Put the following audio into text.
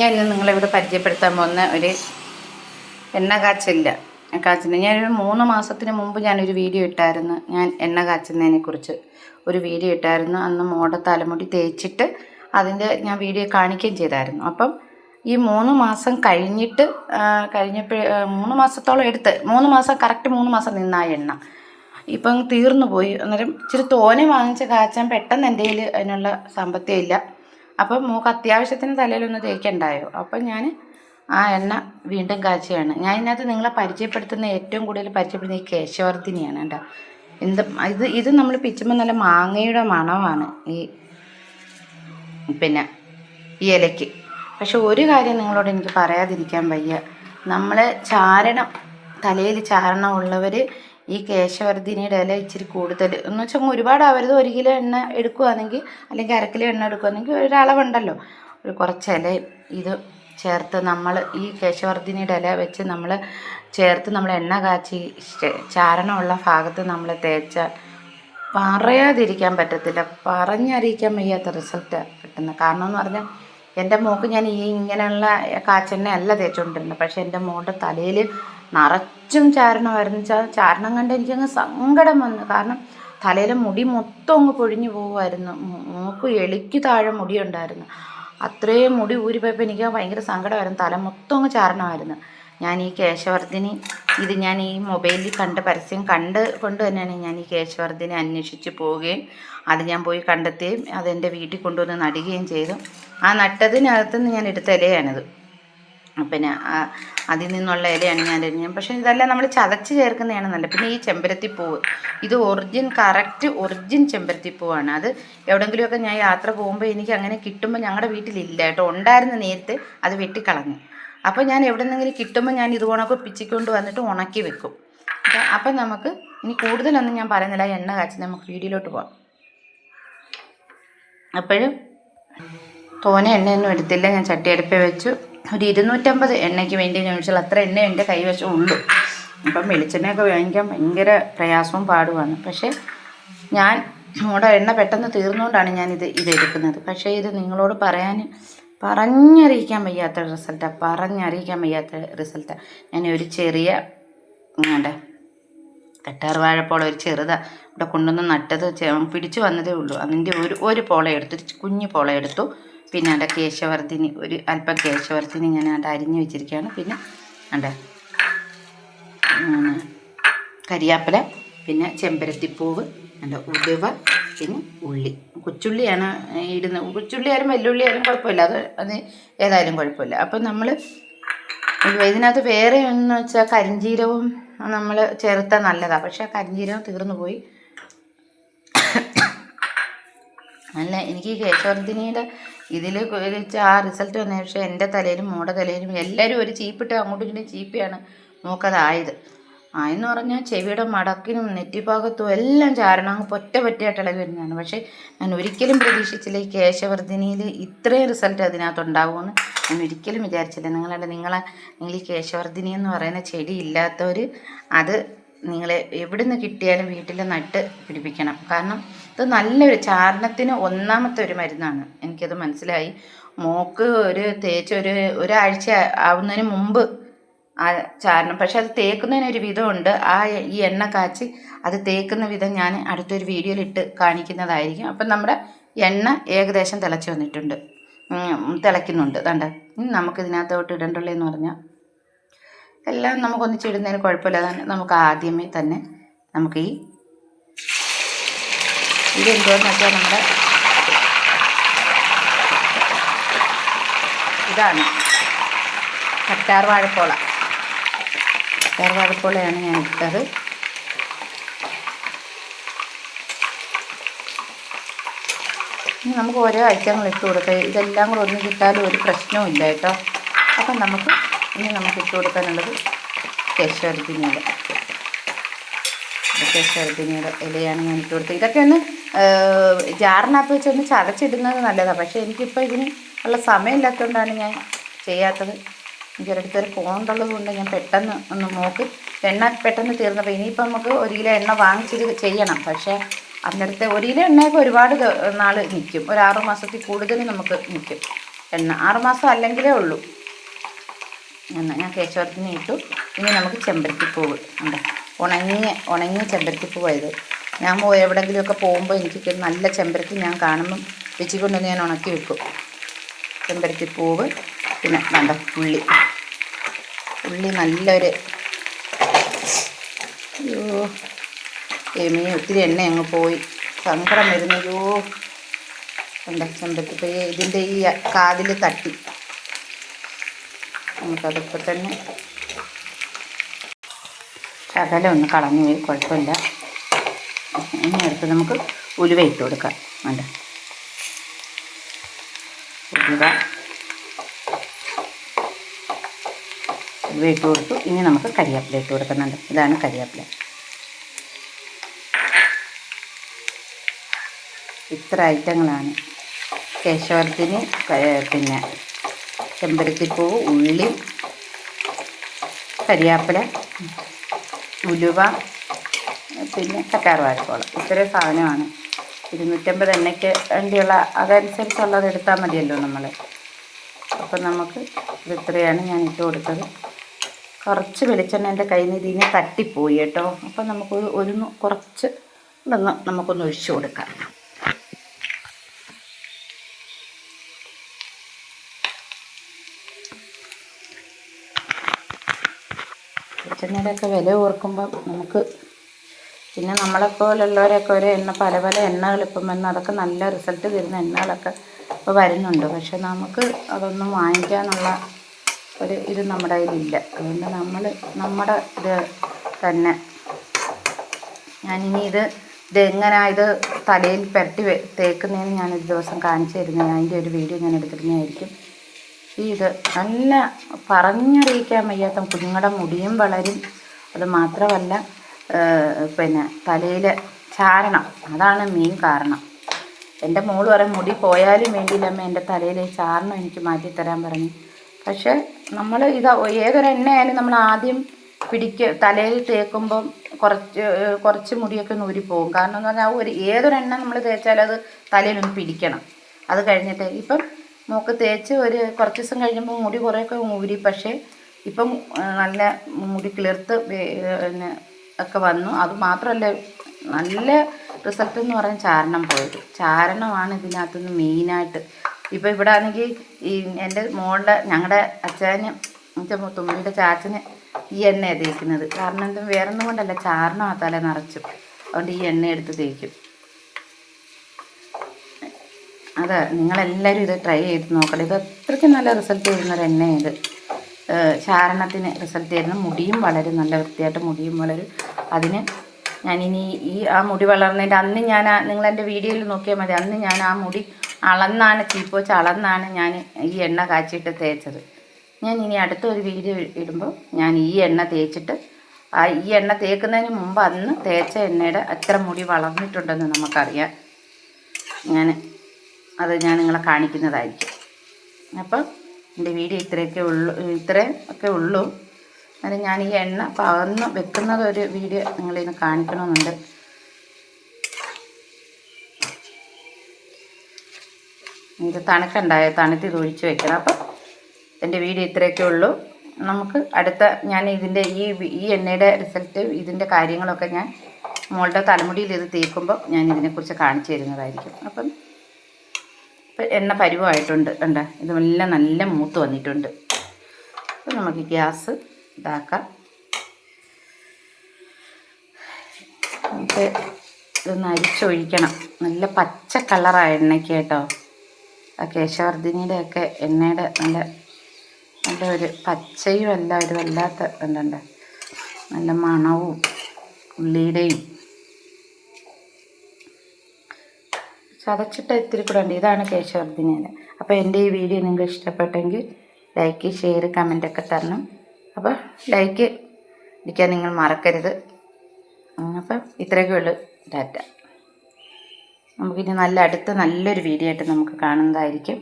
ഞാൻ ഇന്ന് നിങ്ങളിവിടെ പരിചയപ്പെടുത്താൻ പോകുന്ന ഒരു എണ്ണ കാച്ചില്ല ഞാനൊരു 3 മാസത്തിന് മുമ്പ് ഞാനൊരു വീഡിയോ ഇട്ടായിരുന്നു. ഞാൻ എണ്ണ കാച്ചുന്നതിനെ കുറിച്ച് ഒരു വീഡിയോ ഇട്ടായിരുന്നു. അന്ന് മോടെ തലമുടി തേച്ചിട്ട് അതിൻ്റെ ഞാൻ വീഡിയോ കാണിക്കുകയും ചെയ്തായിരുന്നു. അപ്പം ഈ 3 മാസം കഴിഞ്ഞപ്പോൾ 3 മാസത്തോളം എടുത്ത് 3 മാസം കറക്റ്റ് 3 മാസം നിന്ന എണ്ണ ഇപ്പം തീർന്നു പോയി. അന്നേരം ഇച്ചിരി തോനെ വാങ്ങിച്ച് കാച്ചാൻ പെട്ടെന്ന് എൻ്റെ കയ്യിൽ അതിനുള്ള സാമ്പത്തികം ഇല്ല. അപ്പം മോൾക്ക് അത്യാവശ്യത്തിന് തലയിലൊന്ന് തേക്കണ്ടായോ. അപ്പം ഞാൻ ആ എണ്ണ വീണ്ടും കാച്ചുകയാണ്. ഞാൻ ഇതിനകത്ത് നിങ്ങളെ പരിചയപ്പെടുത്തുന്ന ഏറ്റവും കൂടുതൽ പരിചയപ്പെടുന്ന ഈ കേശവർദ്ധിനിയാണ് കേട്ടോ. ഇത് നമ്മൾ പിച്ചുമ്പോൾ നല്ല മാങ്ങയുടെ മണമാണ് ഈ ഈ ഇലയ്ക്ക്. പക്ഷെ ഒരു കാര്യം നിങ്ങളോട് എനിക്ക് പറയാതിരിക്കാൻ വയ്യ. നമ്മൾ തലയിൽ ചാരണം ഉള്ളവർ ഈ കേശവർദ്ധിനിയുടെ ഇല ഇച്ചിരി കൂടുതൽ എന്ന് വെച്ചാൽ ഒരുപാട് ആവരുത്. 1 കിലോ എണ്ണ എടുക്കുകയാണെങ്കിൽ അല്ലെങ്കിൽ 1/2 കിലോ എണ്ണ എടുക്കുകയാണെങ്കിൽ ഒരളവുണ്ടല്ലോ, ഒരു കുറച്ച് ഇല ഇത് ചേർത്ത് നമ്മൾ ഈ കേശവർദ്ധിനിയുടെ ഇല വെച്ച് നമ്മൾ എണ്ണ കാച്ചി ചാരണമുള്ള ഭാഗത്ത് നമ്മൾ തേച്ചാൽ പറയാതിരിക്കാൻ പറ്റത്തില്ല. പറഞ്ഞറിയിക്കാൻ വയ്യാത്ത റിസൾട്ടാണ് കിട്ടുന്നത്. കാരണം എന്ന് പറഞ്ഞാൽ എൻ്റെ മോൾക്ക് ഞാൻ ഇങ്ങനെയുള്ള കാച്ചെണ്ണ അല്ല തേച്ചുകൊണ്ടിരുന്നത്. പക്ഷേ എൻ്റെ മോളുടെ തലയിൽ നിറച്ചും ചാരണമായിരുന്നു. ചാരണം കണ്ട് എനിക്കങ്ങ് സങ്കടം വന്നു. കാരണം തലയിലെ മുടി മൊത്തം അങ്ങ് പൊഴിഞ്ഞു പോകുമായിരുന്നു. മോൾക്ക് എളിക്ക് താഴെ മുടിയുണ്ടായിരുന്നു. അത്രയും മുടി ഊരിപ്പോയപ്പോൾ എനിക്ക് ഭയങ്കര സങ്കടമായിരുന്നു. തല മൊത്തം അങ്ങ് ചാരണമായിരുന്നു. ഞാൻ ഈ കേശവർദ്ധിനി ഞാൻ ഈ മൊബൈലിൽ പരസ്യം കൊണ്ട് തന്നെയാണ് ഞാൻ ഈ കേശവർദ്ധിനി അന്വേഷിച്ച് പോവുകയും അത് ഞാൻ പോയി കണ്ടെത്തുകയും അതെൻ്റെ വീട്ടിൽ കൊണ്ടുവന്ന് നടുകയും ചെയ്തു. ആ നട്ടതിനകത്തുനിന്ന് ഞാൻ എടുത്ത ഇലയാണിത്. അതിൽ നിന്നുള്ള ഇലയാണ് ഞാൻ പക്ഷേ ഇതെല്ലാം നമ്മൾ ചതച്ച് ചേർക്കുന്നതാണ് നല്ലത്. പിന്നെ ഈ ചെമ്പരത്തിപ്പൂവ്, ഇത് ഒറിജിൻ ചെമ്പരത്തിപ്പൂവാണ്. അത് എവിടെയെങ്കിലുമൊക്കെ ഞാൻ യാത്ര പോകുമ്പോൾ എനിക്ക് അങ്ങനെ കിട്ടുമ്പോൾ, ഞങ്ങളുടെ വീട്ടിലില്ല കേട്ടോ, ഉണ്ടായിരുന്ന നേരത്തെ അത് വെട്ടിക്കളഞ്ഞു. അപ്പോൾ ഞാൻ എവിടെന്നെങ്കിലും കിട്ടുമ്പോൾ ഞാൻ ഇതുകൊണ്ടൊക്കെ പിച്ചിക്കൊണ്ട് വന്നിട്ട് ഉണക്കി വെക്കും. അപ്പം നമുക്ക് ഇനി കൂടുതലൊന്നും ഞാൻ പറയുന്നില്ല, എണ്ണ കാച്ചി നമുക്ക് വീഡിയോയിലോട്ട് പോകാം. അപ്പോഴും തോനെ എണ്ണയൊന്നും എടുത്തില്ല. ഞാൻ ചട്ടിയടുപ്പേ വെച്ചു. ഒരു 250 എണ്ണയ്ക്ക് വേണ്ടി ഞാൻ ചോദിച്ചാൽ അത്ര എണ്ണ എൻ്റെ കൈവശം ഉള്ളൂ. അപ്പം വെളിച്ചെണ്ണയൊക്കെ വാങ്ങിക്കാൻ ഭയങ്കര പ്രയാസവും പാടുമാണ്. പക്ഷേ ഞാൻ മോടെ എണ്ണ പെട്ടെന്ന് തീർന്നുകൊണ്ടാണ് ഞാനിത് എടുക്കുന്നത്. പക്ഷേ ഇത് നിങ്ങളോട് പറഞ്ഞറിയിക്കാൻ വയ്യാത്ത റിസൾട്ടാണ്. ഞാൻ ഒരു ചെറിയ കറ്റാർ വാഴപ്പോള ഒരു ഇവിടെ കൊണ്ടുവന്ന് നട്ടത് പിടിച്ചു വന്നതേ ഉള്ളൂ. അതിൻ്റെ ഒരു പോള എടുത്തു, കുഞ്ഞു പോള എടുത്തു. പിന്നെ അതിൻ്റെ കേശവർദ്ധിനി അല്പം കേശവർദ്ധിനി ഞാൻ അരിഞ്ഞു വെച്ചിരിക്കുകയാണ്. പിന്നെ കരിയാപ്പില, പിന്നെ ചെമ്പരത്തിപ്പൂവ്, ഉലുവ, പിന്നെ ഉള്ളി. കൊച്ചുള്ളിയാണ് ഇടുന്നത്. കൊച്ചുള്ളി ആയാലും വെല്ലുള്ളി ആയാലും കുഴപ്പമില്ല, അത് ഏതായാലും കുഴപ്പമില്ല. അപ്പം നമ്മൾ ഇതിനകത്ത് വേറെ എന്ന് വെച്ചാൽ കരിഞ്ജീരവും നമ്മൾ ചേർത്താൽ നല്ലതാണ്. പക്ഷേ ആ കരിഞ്ജീരകം തീർന്നു പോയി. അല്ല, എനിക്ക് ഈ കേശവർദ്ധിനിയുടെ ഇതിൽ ആ റിസൾട്ട് വന്ന പക്ഷേ എൻ്റെ തലയിലും മോടെ തലയിലും എല്ലാവരും ഒരു ചീപ്പിട്ട് അങ്ങോട്ടും ഇങ്ങോട്ടും ചീപ്പിയാണ് നോക്കതായത്. ആയെന്ന് പറഞ്ഞാൽ ചെവിയുടെ മടക്കിനും നെറ്റിഭാഗത്തും എല്ലാം ചാരണം പൊറ്റയായിട്ട് ഇളകി വരുന്നതാണ്. പക്ഷേ ഞാൻ ഒരിക്കലും പ്രതീക്ഷിച്ചില്ല ഈ കേശവർദ്ധിനിയിൽ ഇത്രയും റിസൾട്ട് അതിനകത്ത് ഉണ്ടാകുമെന്ന് ഞാൻ ഒരിക്കലും വിചാരിച്ചില്ല. നിങ്ങൾ ഈ കേശവർദ്ധിനി എന്ന് പറയുന്ന ചെടി ഇല്ലാത്തവർ അത് നിങ്ങൾ എവിടെ നിന്ന് കിട്ടിയാലും വീട്ടിൽ നട്ട് പിടിപ്പിക്കണം. കാരണം ഇത് നല്ലൊരു ചാരണത്തിന് ഒന്നാമത്തെ ഒരു മരുന്നാണ്. എനിക്കത് മനസ്സിലായി. മോക്ക് തേച്ച് ഒരാഴ്ച ആവുന്നതിന് മുമ്പ് ആ ചാരണം, പക്ഷെ അത് തേക്കുന്നതിനൊരു വിധമുണ്ട്. ഈ എണ്ണ കാച്ചി അത് തേക്കുന്ന വിധം ഞാൻ അടുത്തൊരു വീഡിയോയിൽ ഇട്ട് കാണിക്കുന്നതായിരിക്കും. അപ്പം നമ്മുടെ എണ്ണ ഏകദേശം തിളയ്ക്കുന്നുണ്ട്. ഇനി നമുക്കിതിനകത്തോട്ട് ഇടേണ്ടുള്ളതെന്ന് പറഞ്ഞാൽ എല്ലാം നമുക്കൊന്നിച്ചിടുന്നതിന് കുഴപ്പമില്ല. നമുക്ക് ആദ്യമേ തന്നെ നമുക്ക് ഇതെന്തോന്ന് വെച്ചാൽ ഇതാണ് കറ്റാർ വാഴപ്പോളയാണ് ഞാൻ ഇട്ടത്. ഇനി നമുക്ക് ഓരോ ഐറ്റങ്ങൾ ഇട്ട് കൊടുക്കാം. ഇതെല്ലാം കൂടെ ഒന്നും കിട്ടാലും ഒരു പ്രശ്നവും ഇല്ല കേട്ടോ. അപ്പം നമുക്ക് ഇട്ട് കൊടുക്കാനുള്ളത് കേശവർദ്ധിനിയുടെ ഇലയാണ് ഞാൻ ഇട്ട് കൊടുത്തത്. ഇതൊക്കെ ഒന്ന് ജാറിനകത്ത് വെച്ചൊന്ന് ചതച്ചിടുന്നത് നല്ലതാണ്. പക്ഷേ എനിക്കിപ്പോൾ ഇതിന് ഉള്ള സമയമില്ലാത്തതുകൊണ്ടാണ് ഞാൻ ചെയ്യാത്തത്. എനിക്കൊരിടത്തൊരു ഫോണുള്ളത് കൊണ്ട് ഞാൻ പെട്ടെന്ന് ഒന്ന് നോക്ക് എണ്ണ പെട്ടെന്ന് തീർന്നപ്പോൾ ഇനിയിപ്പോൾ നമുക്ക് 1 കിലോ എണ്ണ വാങ്ങിച്ചിട്ട് ചെയ്യണം. പക്ഷേ അതിനടുത്ത് 1 കിലോ എണ്ണയൊക്കെ ഒരുപാട് നാൾ നിൽക്കും. ഒരു 6 മാസത്തിൽ കൂടുതൽ നമുക്ക് നിൽക്കും. എണ്ണ. 6 മാസം അല്ലെങ്കിലേ ഉള്ളൂ. ഞാൻ കേശവർദ്ധിനി ഇട്ടു. ഇനി നമുക്ക് ചെമ്പരത്തിപ്പൂവ് ഉണ്ട്. ഉണങ്ങിയ ചെമ്പരത്തിപ്പൂവായത്. ഞാൻ എവിടെയെങ്കിലുമൊക്കെ പോകുമ്പോൾ എനിക്ക് നല്ല ചെമ്പരത്തി ഞാൻ കാണുമ്പം വെച്ചിക്കൊണ്ടൊന്ന് ഞാൻ ഉണക്കി വെക്കും. ചെമ്പരത്തിപ്പൂവ്, പിന്നെ വേണ്ട ഉള്ളി നല്ലൊരു ഒത്തിരി എണ്ണ അങ്ങ് പോയി, സങ്കടം വരുന്നല്ലോ. ഉണ്ട് ചെമ്പരത്തിപ്പൂ ഇതിൻ്റെ ഈ കാതിൽ തട്ടി. നമുക്കതൊക്കെ തന്നെ ശകലം ഒന്ന് കളഞ്ഞു പോയി, കുഴപ്പമില്ല. ഇനി അടുത്ത് നമുക്ക് ഉലുവ ഇട്ട് കൊടുക്കാം. വേണ്ട ഉലുവ ഇട്ട് കൊടുത്തു. ഇനി നമുക്ക് കരിവേപ്പില ഇട്ട് കൊടുക്കുന്നുണ്ട്. ഇതാണ് കരിവേപ്പില. ഇത്ര ഐറ്റങ്ങളാണ്. കേശവർദ്ധിനി, പിന്നെ ചെമ്പരത്തിപ്പൂവ്, ഉള്ളി, കരിവേപ്പില, ഉലുവ, പിന്നെ കറ്റാർവാഴക്കോളം. ഇത്രയും സാധനമാണ്. 250 എണ്ണയ്ക്ക് വേണ്ടിയുള്ള അതനുസരിച്ചുള്ളത് എടുത്താൽ മതിയല്ലോ നമ്മൾ. അപ്പം നമുക്ക് ഇത് ഇത്രയാണ് ഞാൻ ഇട്ട് കൊടുത്തത്. കുറച്ച് വെളിച്ചെണ്ണ എൻ്റെ കയ്യിൽ നിന്ന് ഇതിന് തട്ടിപ്പോയി കേട്ടോ. അപ്പം നമുക്ക് കുറച്ച് നമുക്കൊന്ന് ഒഴിച്ചു കൊടുക്കാം. വെളിച്ചെണ്ണയുടെയൊക്കെ വില ഓർക്കുമ്പം നമുക്ക്, പിന്നെ നമ്മളെപ്പോലുള്ളവരൊക്കെ പല എണ്ണകൾ ഇപ്പം വന്ന് അതൊക്കെ നല്ല റിസൾട്ട് തരുന്ന എണ്ണകളൊക്കെ ഇപ്പോൾ വരുന്നുണ്ട്. പക്ഷെ നമുക്ക് അതൊന്നും വാങ്ങിക്കാനുള്ള ഇത് നമ്മുടെ കയ്യിലില്ല. അതുകൊണ്ട് നമ്മുടെ ഇത് തന്നെ ഞാനിനി ഇതെങ്ങനെയാണ് ഇത് തലയിൽ പുരട്ടി തേക്കുന്നതെന്ന് ഞാനൊരു ദിവസം കാണിച്ചു തരുന്നത്. അതിൻ്റെ ഒരു വീഡിയോ ഞാൻ എടുത്തിരുന്നതായിരിക്കും. ഇത് നല്ല പറഞ്ഞറിയിക്കാൻ വയ്യാത്ത കുഞ്ഞുങ്ങളുടെ മുടിയും വളരും. അത് മാത്രമല്ല പിന്നെ തലയിൽ ചാരണം, അതാണ് മെയിൻ കാരണം. എൻ്റെ മോള് പറയും മുടി പോയാലും വേണ്ടിയില്ലമ്മ എൻ്റെ തലയിൽ ചാരണം എനിക്ക് മാറ്റിത്തരാൻ പറഞ്ഞു. പക്ഷേ നമ്മൾ ഏതൊരു എണ്ണയായാലും നമ്മൾ ആദ്യം തലയിൽ തേക്കുമ്പം കുറച്ച് മുടിയൊക്കെ ഒന്ന് ഊരിപ്പോകും. കാരണം എന്ന് പറഞ്ഞാൽ ഏതൊരു എണ്ണ നമ്മൾ തേച്ചാലും അത് തലയിലൊന്ന് പിടിക്കണം. അത് കഴിഞ്ഞിട്ട് ഇപ്പം മോൾക്ക് തേച്ച് കുറച്ച് ദിവസം കഴിയുമ്പോൾ മുടി കുറേയൊക്കെ ഊരി. പക്ഷേ ഇപ്പം നല്ല മുടി കിളിർത്ത് പിന്നെ ഒക്കെ വന്നു. അത് മാത്രമല്ല നല്ല റിസൾട്ട് എന്ന് പറയാൻ ചാരണം പോയത്. ചാരണമാണ് ഇതിനകത്തുനിന്ന് മെയിനായിട്ട്. ഇപ്പം ഇവിടെ ആണെങ്കിൽ എൻ്റെ ഞങ്ങളുടെ അച്ചാന് തുമ്മിയുടെ ചാച്ചന് ഈ എണ്ണയാണ് തേക്കുന്നത്. കാരണം വേറൊന്നും കൊണ്ടല്ല, ചാരണം ആ തല നിറച്ചും. അതുകൊണ്ട് ഈ എണ്ണ എടുത്ത് തേക്കും. അതെ, നിങ്ങളെല്ലാവരും ഇത് ട്രൈ ചെയ്ത് നോക്കണം. ഇത് അത്രയ്ക്ക് നല്ല റിസൾട്ട് തരുന്നൊരു എണ്ണയാണ് ഇത്. ചാരണത്തിന് റിസൾട്ട് തരുന്ന, മുടിയും വളരും, നല്ല വൃത്തിയായിട്ട് മുടിയും വളരും. അതിന് ഞാനിനി ആ മുടി വളർന്നതിൻ്റെ അന്ന് നിങ്ങളെൻ്റെ വീഡിയോയിൽ നോക്കിയാൽ മതി. അന്ന് ഞാൻ ആ മുടി ചീപ്പ് വെച്ച് അളന്നാണ് ഞാൻ ഈ എണ്ണ കാച്ചിട്ട് തേച്ചത്. ഞാൻ ഇനി അടുത്തൊരു വീഡിയോ ഇടുമ്പോൾ ഞാൻ ഈ എണ്ണ തേച്ചിട്ട് ഈ എണ്ണ തേക്കുന്നതിന് മുമ്പ് അന്ന് തേച്ച എണ്ണയുടെ എത്ര മുടി വളർന്നിട്ടുണ്ടെന്ന് നമുക്കറിയാം. അത് ഞാൻ നിങ്ങളെ കാണിക്കുന്നതായിരിക്കും. അപ്പം എൻ്റെ വീഡിയോ ഇത്രയൊക്കെ ഉള്ളൂ. അത് ഞാൻ ഈ എണ്ണ പകർന്ന് വെക്കുന്നത് ഒരു വീഡിയോ നിങ്ങളിന്ന് കാണിക്കണമെന്നുണ്ട്. ഇത് തണുത്ത് ഇത് ഒഴിച്ച് വെക്കണം. അപ്പം എൻ്റെ വീഡിയോ ഇത്രയൊക്കെ ഉള്ളൂ. നമുക്ക് ഞാൻ ഇതിൻ്റെ ഈ എണ്ണയുടെ റിസൾട്ട്, ഇതിൻ്റെ കാര്യങ്ങളൊക്കെ ഞാൻ മോളുടെ തലമുടിയിൽ ഇത് തേക്കുമ്പോൾ ഞാൻ ഇതിനെക്കുറിച്ച് കാണിച്ചു തരുന്നതായിരിക്കും. അപ്പം എണ്ണ പരുവമായിട്ടുണ്ട്. ഇതെല്ലാം നല്ല മൂത്ത് വന്നിട്ടുണ്ട്. അപ്പം നമുക്ക് ഗ്യാസ് ഇതാക്കാം. നമുക്ക് ഇതൊന്ന് അരിച്ചൊഴിക്കണം. നല്ല പച്ച കളറായ എണ്ണയ്ക്ക് കേട്ടോ. ആ കേശവർദ്ധിനിയുടെയൊക്കെ എണ്ണയുടെ നല്ല ഒരു പച്ചയും അല്ല, ഒരു വല്ലാത്ത നല്ല മണവും ഉള്ളിയുടെയും ചതച്ചിട്ട് ഇത്തിരി കൂടെ ഉണ്ട്. ഇതാണ് കേശവർദ്ധിനിയുടെ. അപ്പോൾ എൻ്റെ ഈ വീഡിയോ നിങ്ങൾക്ക് ഇഷ്ടപ്പെട്ടെങ്കിൽ ലൈക്ക്, ഷെയർ, കമൻറ്റൊക്കെ തരണം. അപ്പോൾ ലൈക്ക് അടിക്കാൻ നിങ്ങൾ മറക്കരുത്. അപ്പം ഇത്രയൊക്കെ ഉള്ളൂ. ടാറ്റ. നമുക്കിനി നല്ലൊരു വീഡിയോ ആയിട്ട് നമുക്ക് കാണുന്നതായിരിക്കും.